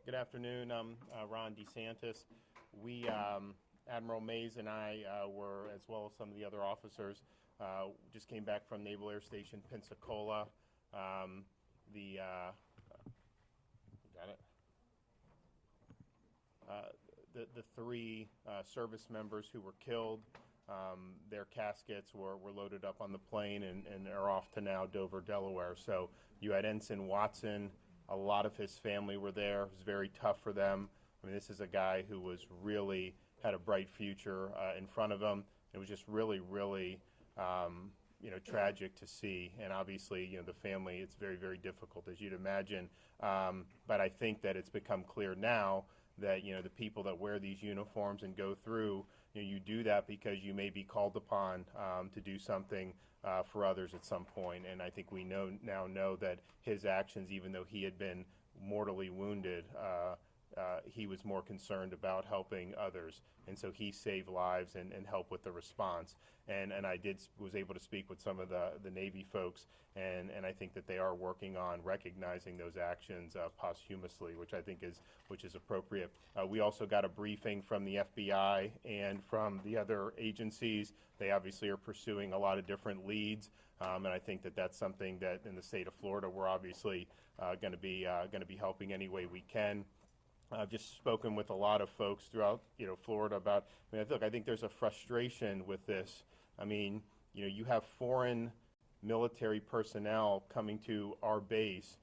Good afternoon. I'm Ron DeSantis. We, Admiral Mays and I were, as well as some of the other officers, just came back from Naval Air Station Pensacola. Got it? The three service members who were killed, their caskets were loaded up on the plane and are off to now Dover, Delaware. So you had Ensign Watson. A lot of his family were there. It was very tough for them. I mean, this is a guy who was really had a bright future in front of him. It was just really, really, tragic to see. And obviously, the family, it's very, very difficult, as you'd imagine. But I think that it's become clear now that, the people that wear these uniforms and go through, you do that because you may be called upon to do something for others at some point. And I think we now know that his actions, even though he had been mortally wounded, he was more concerned about helping others. And so he saved lives and helped with the response. And I was able to speak with some of the Navy folks, and I think that they are working on recognizing those actions posthumously, which I think is appropriate. We also got a briefing from the FBI and from the other agencies. They obviously are pursuing a lot of different leads, and I think that that's something that in the state of Florida we're obviously going to be helping any way we can. I've just spoken with a lot of folks throughout, Florida about. I think there's a frustration with this. I mean, you have foreign military personnel coming to our base.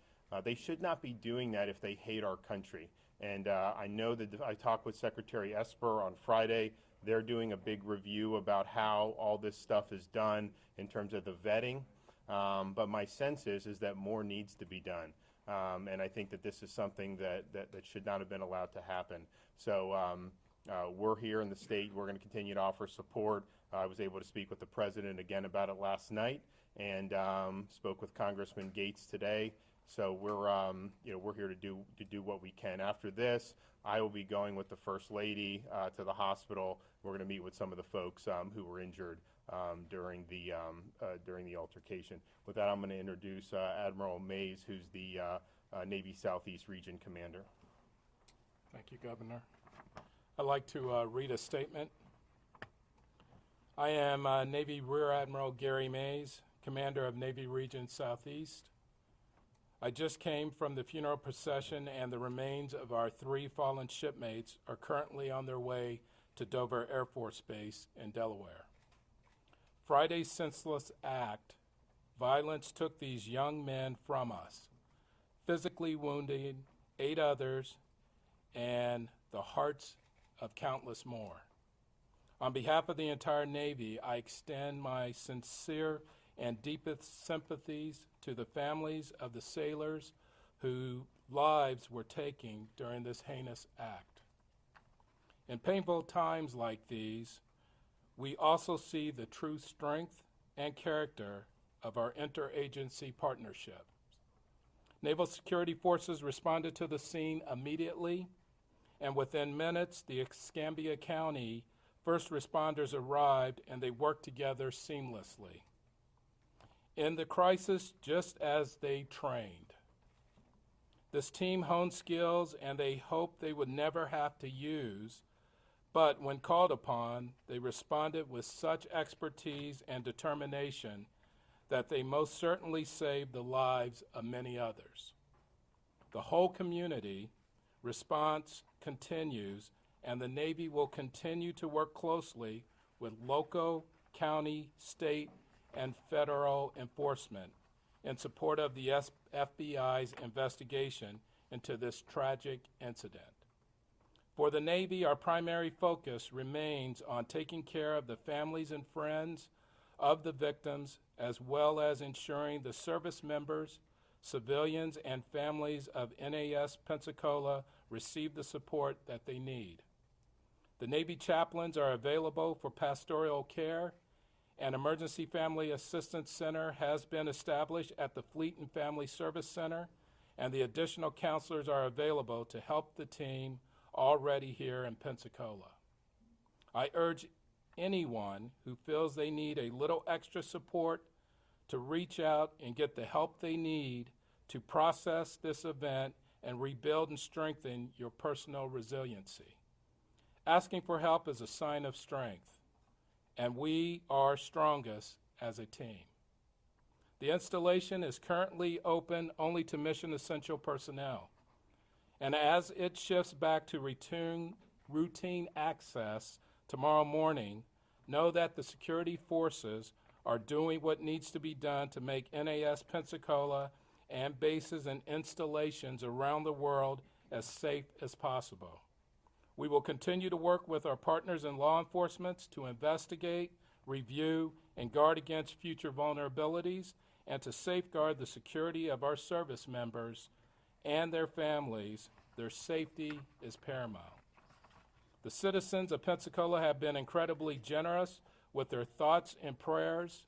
They should not be doing that if they hate our country. And I know that I talked with Secretary Esper on Friday. They're doing a big review about how all this stuff is done in terms of the vetting. But my sense is that more needs to be done. And I think that this is something that should not have been allowed to happen. So we're here in the state. We're going to continue to offer support. I was able to speak with the president again about it last night, and spoke with Congressman Gates today. So we're here to do what we can. After this, I will be going with the First Lady to the hospital. We're going to meet with some of the folks who were injured during the altercation. With that, I'm going to introduce Admiral Mays, who's the Navy Southeast Region Commander. Thank you, Governor. I'd like to read a statement. I am Navy Rear Admiral Gary Mays, Commander of Navy Region Southeast. I just came from the funeral procession, and the remains of our 3 fallen shipmates are currently on their way to Dover Air Force Base in Delaware. Friday's senseless act, violence took these young men from us, physically wounding 8 others and the hearts of countless more. On behalf of the entire Navy, I extend my sincere and deepest sympathies to the families of the sailors whose lives were taken during this heinous act. In painful times like these, we also see the true strength and character of our interagency partnership. Naval security forces responded to the scene immediately, and within minutes, the Escambia County first responders arrived and they worked together seamlessly. In the crisis, just as they trained. This team honed skills and they hoped they would never have to use, but when called upon, they responded with such expertise and determination that they most certainly saved the lives of many others. The whole community response continues, and the Navy will continue to work closely with local, county, state, and federal enforcement in support of the FBI's investigation into this tragic incident. For the Navy, our primary focus remains on taking care of the families and friends of the victims, as well as ensuring the service members, civilians, and families of NAS Pensacola receive the support that they need. The Navy chaplains are available for pastoral care. An Emergency Family Assistance Center has been established at the Fleet and Family Service Center, and the additional counselors are available to help the team already here in Pensacola. I urge anyone who feels they need a little extra support to reach out and get the help they need to process this event and rebuild and strengthen your personal resiliency. Asking for help is a sign of strength, and we are strongest as a team. The installation is currently open only to mission essential personnel, and as it shifts back to routine access tomorrow morning, know that the security forces are doing what needs to be done to make NAS Pensacola and bases and installations around the world as safe as possible. We will continue to work with our partners in law enforcement to investigate, review, and guard against future vulnerabilities and to safeguard the security of our service members and their families. Their safety is paramount. The citizens of Pensacola have been incredibly generous with their thoughts and prayers,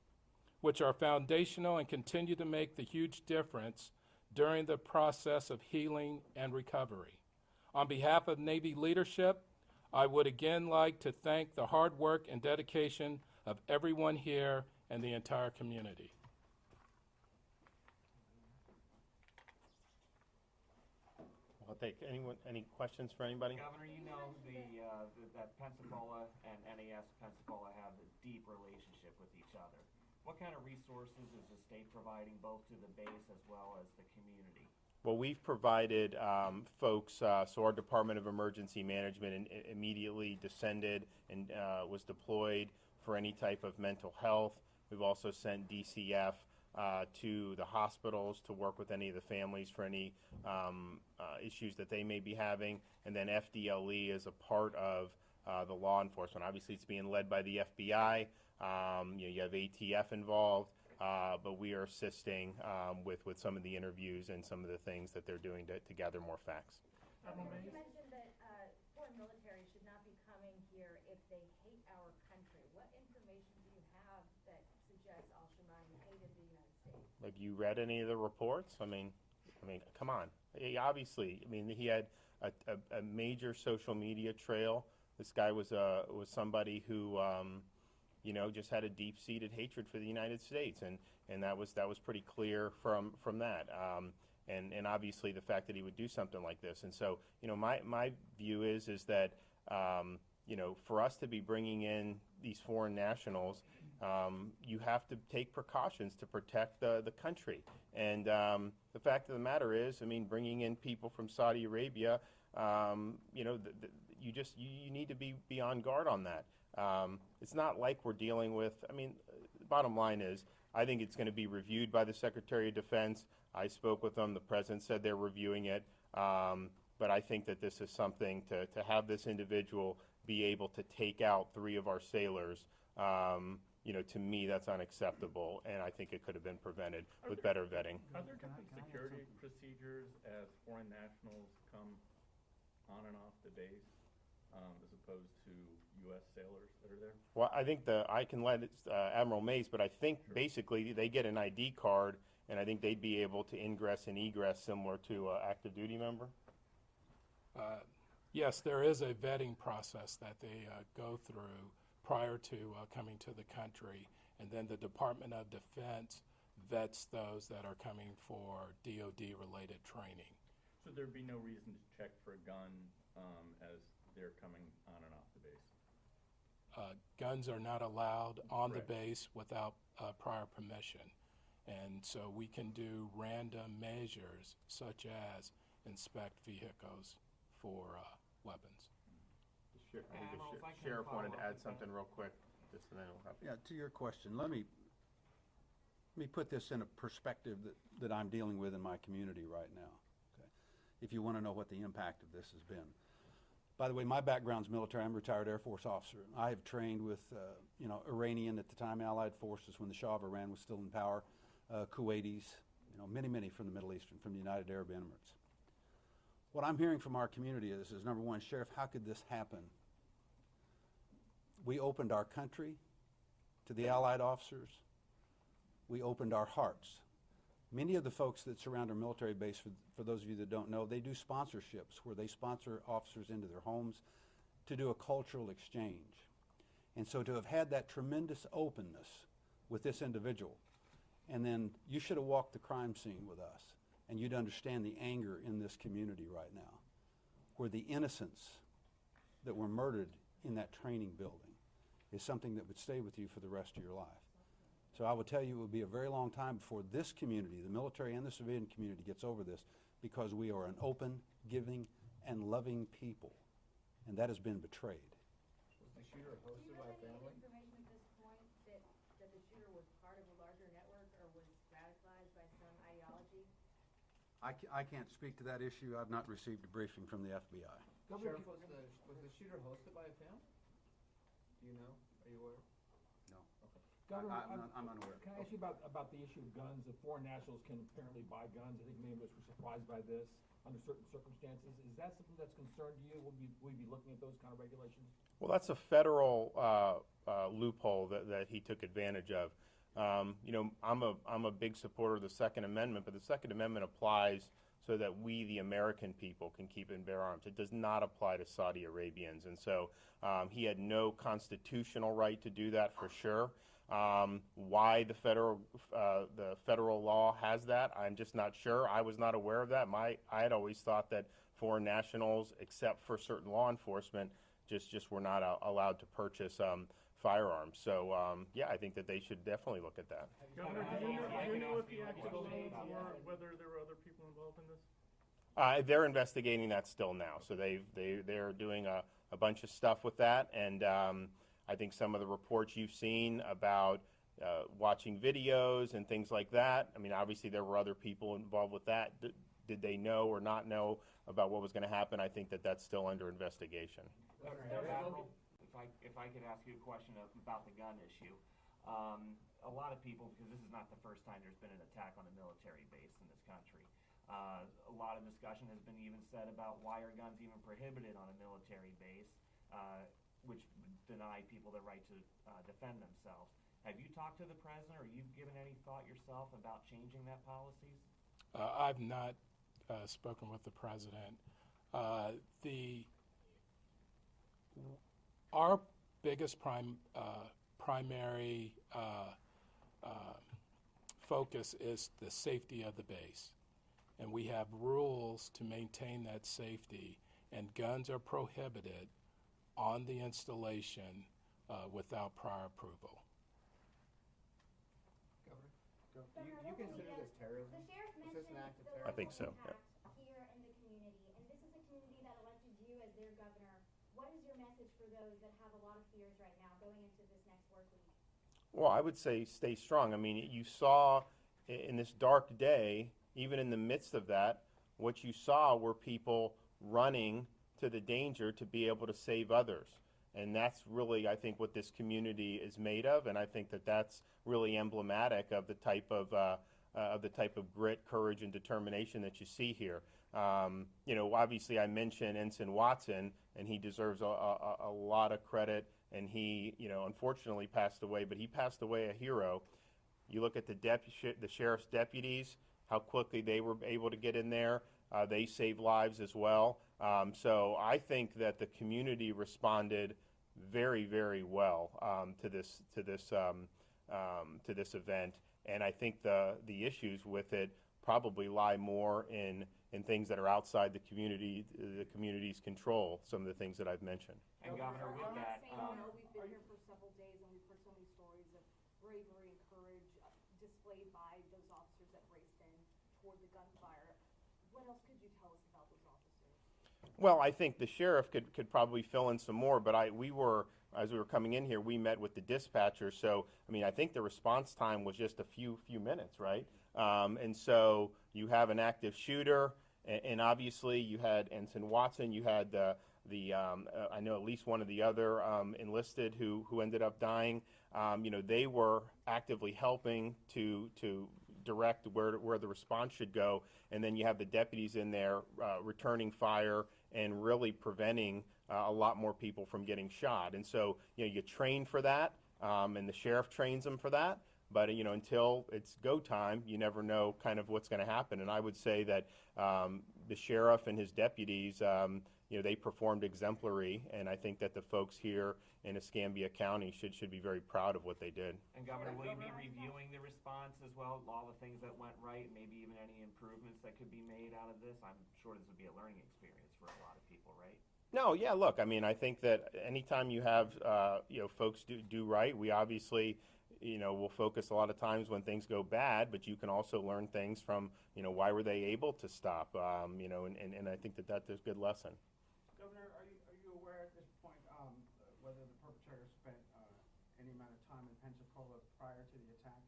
which are foundational and continue to make the huge difference during the process of healing and recovery. On behalf of Navy leadership, I would again like to thank the hard work and dedication of everyone here and the entire community. I'll take any questions for anybody? Governor, you know that Pensacola and NAS Pensacola have a deep relationship with each other. What kind of resources is the state providing both to the base as well as the community? Well, we've provided folks, so our Department of Emergency Management immediately descended and was deployed for any type of mental health. We've also sent DCF to the hospitals to work with any of the families for any issues that they may be having. And then FDLE is a part of the law enforcement. Obviously, it's being led by the FBI. You have ATF involved. But we are assisting with some of the interviews and some of the things that they're doing to gather more facts. You mentioned that foreign military should not be coming here if they hate our country. What information do you have that suggests al-Shimani hated the United States? Like, you read any of the reports? I mean, come on. He obviously, he had a major social media trail. This guy was somebody who just had a deep-seated hatred for the United States, and that was pretty clear from that. And obviously the fact that he would do something like this. And so, my view is that for us to be bringing in these foreign nationals, you have to take precautions to protect the country. And the fact of the matter is, bringing in people from Saudi Arabia, you need to be on guard on that. It's not like we're dealing with, the bottom line is, I think it's going to be reviewed by the Secretary of Defense. I spoke with them. The President said they're reviewing it. But I think that this is something to have this individual be able to take out 3 of our sailors. To me, that's unacceptable, and I think it could have been prevented with better vetting. Are there different security procedures as foreign nationals come on and off the base? As opposed to U.S. sailors that are there? Well, I think I can let Admiral Mays, but I think basically they get an ID card, and I think they'd be able to ingress and egress similar to an active duty member. Yes, there is a vetting process that they go through prior to coming to the country, and then the Department of Defense vets those that are coming for DOD-related training. So there'd be no reason to check for a gun as they're coming on and off the base? Guns are not allowed on the base without prior permission. And so we can do random measures such as inspect vehicles for weapons. The sheriff wanted to add something real quick. Yeah, to your question, let me put this in a perspective that I'm dealing with in my community right now. Okay? If you want to know what the impact of this has been. By the way, my background's military. I'm a retired Air Force officer. I have trained with, Iranian at the time, Allied forces when the Shah of Iran was still in power, Kuwaitis, many from the Middle Eastern, from the United Arab Emirates. What I'm hearing from our community is number one, Sheriff, how could this happen? We opened our country to the Allied officers. We opened our hearts. Many of the folks that surround our military base, for those of you that don't know, they do sponsorships where they sponsor officers into their homes to do a cultural exchange. And so to have had that tremendous openness with this individual, and then you should have walked the crime scene with us. and you'd understand the anger in this community right now, where the innocents that were murdered in that training building is something that would stay with you for the rest of your life. So I would tell you it will be a very long time before this community, the military and the civilian community, gets over this, because we are an open, giving, and loving people, and that has been betrayed. Was the shooter Do hosted you by have a any family? information at this point that the shooter was part of a larger network or was radicalized by some ideology? I can't speak to that issue. I've not received a briefing from the FBI. Sheriff, was the shooter hosted by a family? Do you know? Are you aware? No. Governor, I'm unaware. Can I ask you about the issue of guns? The foreign nationals can apparently buy guns. I think many of us were surprised by this under certain circumstances. Is that something that's concerned to you? Will we be looking at those kind of regulations? Well, that's a federal loophole that he took advantage of. You know, I'm a big supporter of the Second Amendment, but the Second Amendment applies so that we, the American people, can keep and bear arms. It does not apply to Saudi Arabians, and so he had no constitutional right to do that for sure. Why the federal law has that, I'm just not sure. I was not aware of that. I had always thought that foreign nationals, except for certain law enforcement, just were not allowed to purchase firearms. So yeah, I think that they should definitely look at that. Governor, do you know what the actual loads were, whether there were other people involved in this? They're investigating that still now, so they're doing a bunch of stuff with that, and I think some of the reports you've seen about watching videos and things like that. I mean, obviously there were other people involved with that. Did they know or not know about what was going to happen? I think that that's still under investigation. If I could ask you a question about the gun issue. A lot of people, because this is not the first time there's been an attack on a military base in this country. A lot of discussion has been even said about why are guns even prohibited on a military base, which deny people the right to defend themselves. Have you talked to the president, or you've given any thought yourself about changing that policies? I've not spoken with the president. Our biggest primary focus is the safety of the base, and we have rules to maintain that safety, and guns are prohibited on the installation without prior approval. Governor, do you consider this terrorism? The sheriff Is this an mentioned act of the terrorism? I think so, local impact here in the community, and this is a community that elected you as their governor. What is your message for those that have a lot of fears right now going into this next work week? Well, I would say stay strong. I mean, you saw in this dark day, even in the midst of that, what you saw were people running to the danger to be able to save others. And that's really, I think, what this community is made of, and I think that that's really emblematic of the type of grit, courage, and determination that you see here. You know, obviously, I mentioned Ensign Watson, and he deserves a lot of credit. And he, you know, unfortunately passed away, but he passed away a hero. You look at the sheriff's deputies, how quickly they were able to get in there. They saved lives as well. So I think that the community responded very, very well to this event, and I think the issues with it probably lie more in things that are outside the community's control. Some of the things that I've mentioned. And Governor, with that, We've been here for several days and we've heard so many stories of bravery and courage displayed by those officers that raced in toward the gunfire. What else could you tell us about those officers? Well, I think the sheriff could probably fill in some more, but as we were coming in here, we met with the dispatcher. So, I mean, I think the response time was just a few minutes, right? And so you have an active shooter, and obviously you had Ensign Watson, you had I know at least one of the other enlisted who ended up dying. You know, they were actively helping to direct where the response should go, and then you have the deputies in there returning fire and really preventing a lot more people from getting shot. And so, you know, you train for that, and the sheriff trains them for that. But, you know, until it's go time, you never know kind of what's going to happen. And I would say that the sheriff and his deputies, they performed exemplary, and I think that the folks here in Escambia County should be very proud of what they did. And Governor, will you be reviewing the response as well, all the things that went right, maybe even any improvements that could be made out of this? I'm sure this would be a learning experience for a lot of people, right? No, yeah, look, I mean, I think that anytime you have, folks do right, we obviously, will focus a lot of times when things go bad, but you can also learn things from, why were they able to stop, and I think that that's a good lesson. Governor, are you aware at this point whether the perpetrator spent any amount of time in Pensacola prior to the attack,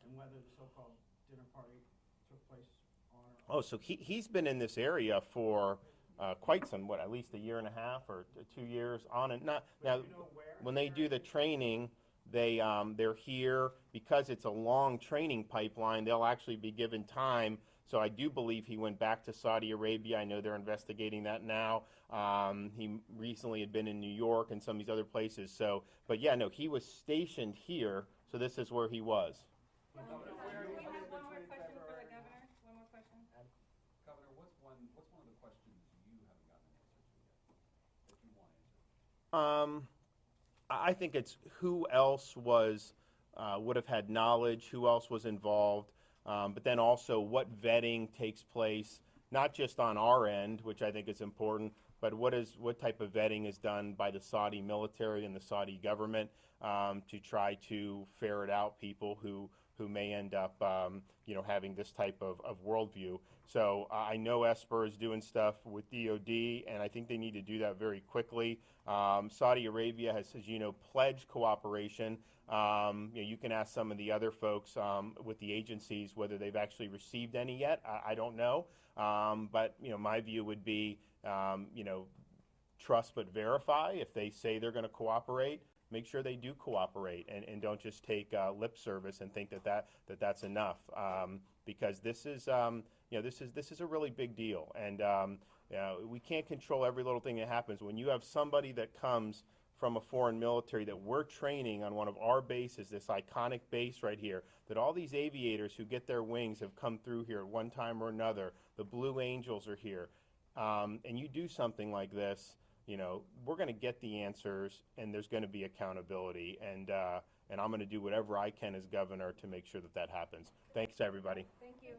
and whether the so-called dinner party took place on or off? Oh, so he's been in this area for quite some, at least a year and a half or 2 years on and not. Now, Do you know where? when they do the training, they're here because it's a long training pipeline. They'll actually be given time. So I do believe he went back to Saudi Arabia. I know they're investigating that now. He recently had been in New York and some of these other places. So, but yeah, no, he was stationed here. So this is where he was. We have one more question for the governor. One more question. Governor, what's one of the questions you haven't gotten an answer to yet that you want answered? I think it's who else would have had knowledge, who else was involved, but then also what vetting takes place, not just on our end, which I think is important, but what type of vetting is done by the Saudi military and the Saudi government to try to ferret out people who may end up, having this type of worldview. So I know Esper is doing stuff with DOD, and I think they need to do that very quickly. Saudi Arabia has, as you know, pledged cooperation. You can ask some of the other folks with the agencies whether they've actually received any yet. I don't know, but my view would be, trust but verify. If they say they're going to cooperate, make sure they do cooperate and don't just take lip service and think that's enough, because this is this is a really big deal, and we can't control every little thing that happens. When you have somebody that comes from a foreign military that we're training on one of our bases, this iconic base right here, that all these aviators who get their wings have come through here at one time or another, the Blue Angels are here, and you do something like this, we're going to get the answers, and there's going to be accountability, and I'm going to do whatever I can as governor to make sure that happens. Thanks, everybody. Thank you.